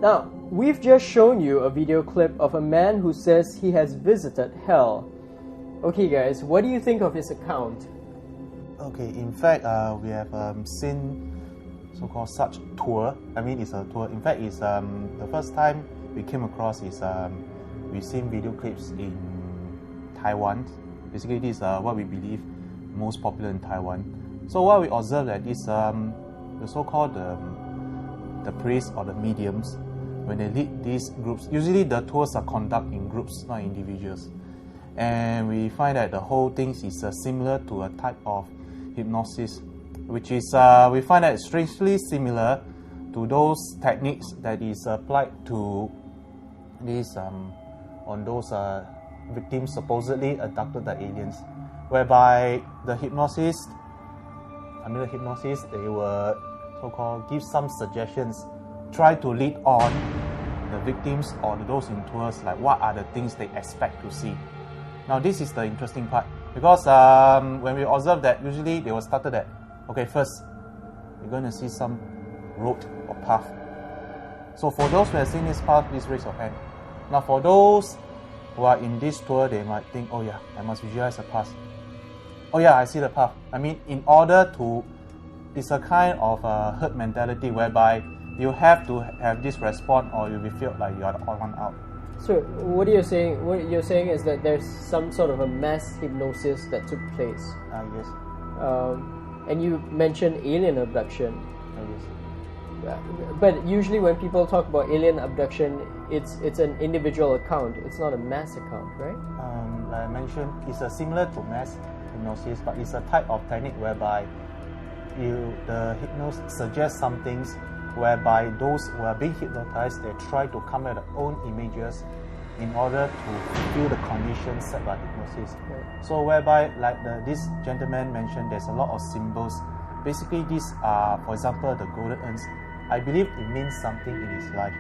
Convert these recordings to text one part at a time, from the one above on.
Now, we've just shown you a video clip of a man who says he has visited hell. Okay guys, what do you think of his account? Okay, in fact, we have seen so-called such tour. I mean, it's a tour. In fact, it's the first time we came across is we've seen video clips in Taiwan. Basically, this is what we believe most popular in Taiwan. So what we observed that is the so-called the priests or the mediums, when they lead these groups, usually the tours are conducted in groups, not individuals. And we find that the whole thing is similar to a type of hypnosis, which is, we find that strangely similar to those techniques that is applied to these, on those victims supposedly abducted by aliens, whereby the hypnosis, they will so-called give some suggestions, try to lead on the victims or those in tours, like what are the things they expect to see. Now this is the interesting part, because when we observe that, usually they will start at, okay, first you're going to see some road or path. So for those who have seen this path, please raise your hand. Now for those who are in this tour, they might think, oh yeah, I must visualize a path. Oh yeah, I see the path. I mean, in order to, it's a kind of herd mentality whereby you have to have this response or you'll be felt like you are the odd one out. So what you're saying is that there's some sort of a mass hypnosis that took place. Yes. And you mentioned alien abduction. Yes. But usually when people talk about alien abduction, it's an individual account. It's not a mass account, right? Like I mentioned, it's similar to mass hypnosis, but it's a type of technique whereby the hypnosis suggests some things, whereby those who are being hypnotized, they try to come at their own images in order to fulfill the conditions set by hypnosis. Right. So whereby, like this gentleman mentioned, there's a lot of symbols. Basically, these are, for example, the golden urns. I believe it means something in his life,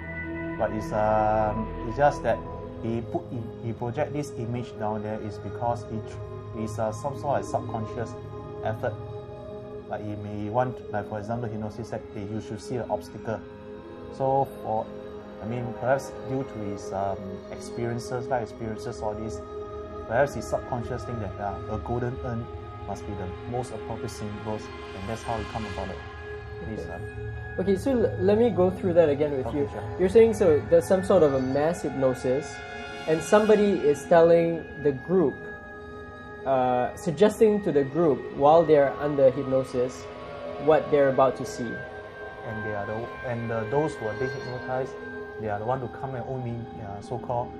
but it's just that he project this image down there is because it's some sort of subconscious effort. Like he may want, like for example, hypnosis said, hey, you should see an obstacle. So perhaps due to his experiences, life experiences, all this, perhaps his subconscious think that a golden urn must be the most appropriate symbols, and that's how he come about it. Okay, so let me go through that again with you. Sure. You're saying so there's some sort of a mass hypnosis, and somebody is telling the group, suggesting to the group while they're under hypnosis what they're about to see. And they are those who are being hypnotized, they are the one who come and only so-called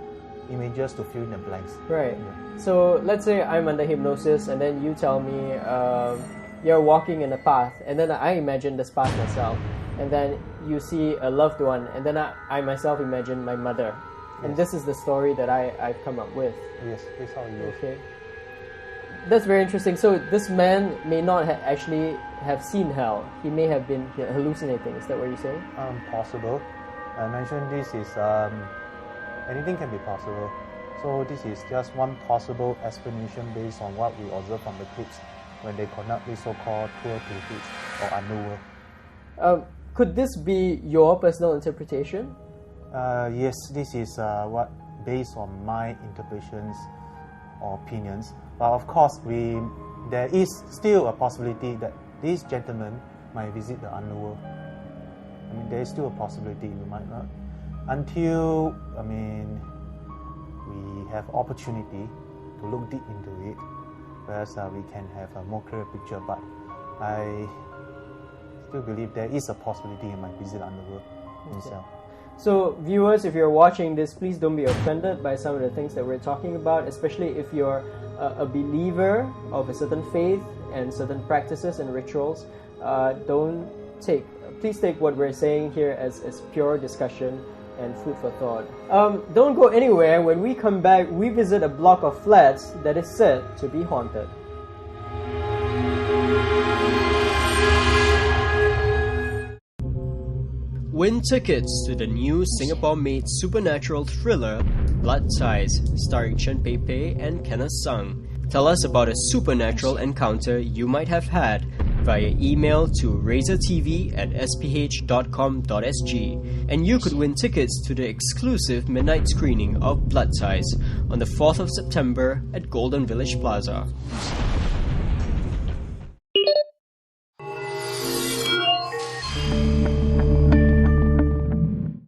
images to fill in the blanks. Right. Yeah. So let's say I'm under hypnosis, and then you tell me you're walking in a path, and then I imagine this path myself, and then you see a loved one, and then I myself imagine my mother, and this is the story that I've come up with. Yes, that's how it is. Okay. That's very interesting. So this man may not actually have seen hell. He may have been hallucinating. Is that what you're saying? Possible. I mentioned this is anything can be possible. So this is just one possible explanation based on what we observe from the clips when they conduct this so-called tour to the beach or underworld. Could this be your personal interpretation? Yes, this is what based on my interpretations or opinions. But of course, there is still a possibility that this gentleman might visit the underworld. I mean, there is still a possibility we might not. Until, we have opportunity to look deep into it, whereas we can have a more clear picture. But I still believe there is a possibility he might visit the underworld himself. So viewers, if you're watching this, please don't be offended by some of the things that we're talking about, especially if you're a believer of a certain faith and certain practices and rituals. Please take what we're saying here as pure discussion and food for thought. Don't go anywhere. When we come back, we visit a block of flats that is said to be haunted. Win tickets to the new Singapore-made supernatural thriller Blood Ties, starring Chen Pei and Kenneth Sung. Tell us about a supernatural encounter you might have had via email to razortv@sph.com.sg, and you could win tickets to the exclusive midnight screening of Blood Ties on the 4th of September at Golden Village Plaza.